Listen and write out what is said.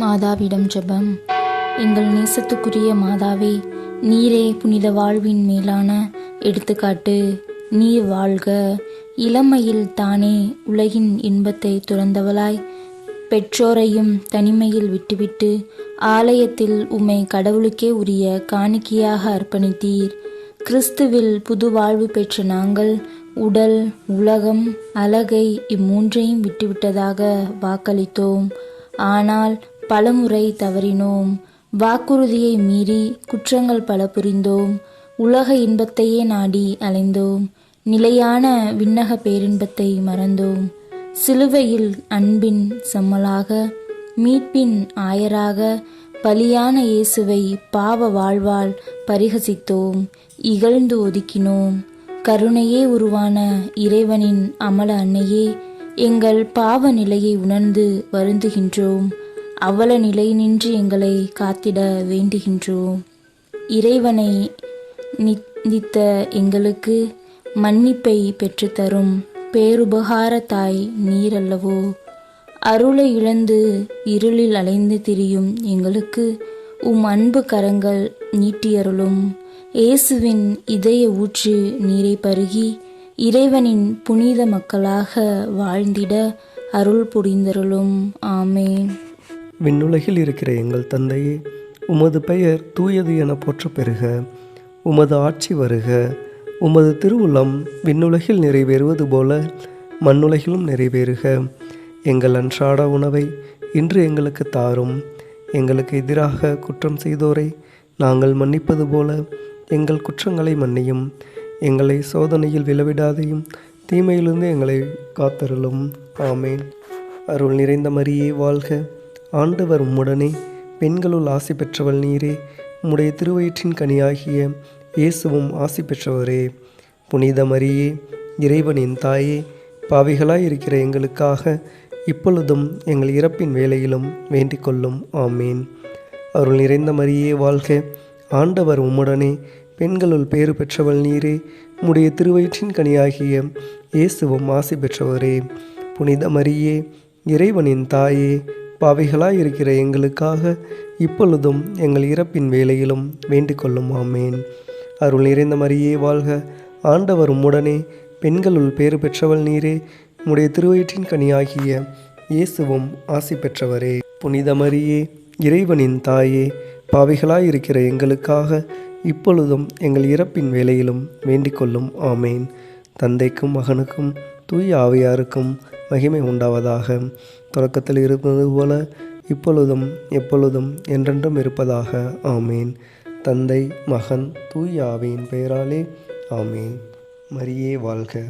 மாதாவிடம் ஜெபம். எங்கள் நேசத்துக்குரிய மாதாவே, நீரே புனித வாழ்வின் மேலான எடுத்துக்காட்டு. நீர் வாழ்க. இளமையில் தானே உலகின் இன்பத்தை துறந்தவளாய் பெற்றோரையும் தனிமையில் விட்டுவிட்டு ஆலயத்தில் உம்மை கடவுளுக்கே உரிய காணிக்கையாக அர்ப்பணித்தீர். கிறிஸ்துவில் புது வாழ்வு பெற்ற நாங்கள் உடல், உலகம், அழகை இம்மூன்றையும் விட்டுவிட்டதாக வாக்களித்தோம். ஆனால் பலமுறை தவறினோம். வாக்குறுதியை மீறி குற்றங்கள் பல புரிந்தோம். உலக இன்பத்தையே நாடி அலைந்தோம். நிலையான விண்ணக பேரின்பத்தை மறந்தோம். சிலுவையில் அன்பின் செம்மலாக, மீட்பின் ஆயராக பலியான இயேசுவை பாவ வாழ்வால் பரிகசித்தோம், இகழ்ந்து ஒதுக்கினோம். கருணையே உருவான இறைவனின் அமல அன்னையே, எங்கள் பாவ நிலையை உணர்ந்து வருந்துகின்றோம். அவல நிலை நின்று எங்களை காத்திட வேண்டுகின்றோம். இறைவனை நிந்தித்த எங்களுக்கு மன்னிப்பை பெற்றுத்தரும் பேருபகார தாய் நீரல்லவோ. அருளை இழந்து இருளில் அலைந்து திரியும் எங்களுக்கு உம் அன்பு கரங்கள் நீட்டியருளும். இயேசுவின் இதய ஊற்று நீரை பருகி இறைவனின் புனித மக்களாக வாழ்ந்திட அருள் புரிந்தருளும். ஆமேன். விண்ணுலகில் இருக்கிற எங்கள் தந்தையே, உமது பெயர் தூயது என போற்ற பெறுக. உமது ஆட்சி வருக. உமது திருவுளம் விண்ணுலகில் நிறைவேறுவது போல மண்ணுலகிலும் நிறைவேறுக. எங்கள் அன்றாட உணவை இன்று எங்களுக்கு தாரும். எங்களுக்கு எதிராக குற்றம் செய்தோரை நாங்கள் மன்னிப்பது போல எங்கள் குற்றங்களை மன்னியும். எங்களை சோதனையில் விழவிடாதையும் தீமையிலிருந்து எங்களை காத்தருளும். ஆமேன். அருள் நிறைந்த மரியே வாழ்க. ஆண்டவர் உம்முடனே, பெண்களுள் ஆசி பெற்றவள் நீரே. உம்முடைய திருவயிற்றின் கனியாகிய இயேசுவும் ஆசி பெற்றவரே. புனித மரியே, இறைவனின் தாயே, பாவிகளாய் இருக்கிற எங்களுக்காக இப்பொழுதும் எங்கள் இறப்பின் வேளையிலும் வேண்டிக் கொள்ளும். ஆமேன். அருள் நிறைந்த மரியே வாழ்க. ஆண்டவர் உம்முடனே, பெண்களுள் பேறு பெற்றவள் நீரே. உம்முடைய திருவயிற்றின் கனியாகிய இயேசுவும் ஆசி பெற்றவரே. புனித மரியே, இறைவனின் தாயே, பாவிகளாய் இருக்கிற எங்களுக்காக இப்பொழுதும் எங்கள் இறப்பின் வேளையிலும் வேண்டிக் கொள்ளும். ஆமேன். அருள் நிறைந்த மரியே வாழ்க. ஆண்டவர் உம்முடனே, பெண்களுள் பேறு பெற்றவள் நீரே. உம்முடைய திருவயிற்றின் கனியாகிய இயேசுவும் ஆசி பெற்றவரே. புனித மரியே, இறைவனின் தாயே, பாவிகளாய் இருக்கிற எங்களுக்காக இப்பொழுதும் எங்கள் இறப்பின் வேளையிலும் வேண்டிக் கொள்ளும். ஆமேன். தந்தைக்கும் மகனுக்கும் தூய ஆவியாருக்கும் மகிமை உண்டாவதாக. தொடக்கத்தில் இருப்பது போல இப்பொழுதும் எப்பொழுதும் என்றென்றும் இருப்பதாக. ஆமேன். தந்தை, மகன், தூய ஆவியின் பெயராலே. ஆமேன். மரியே வாழ்க.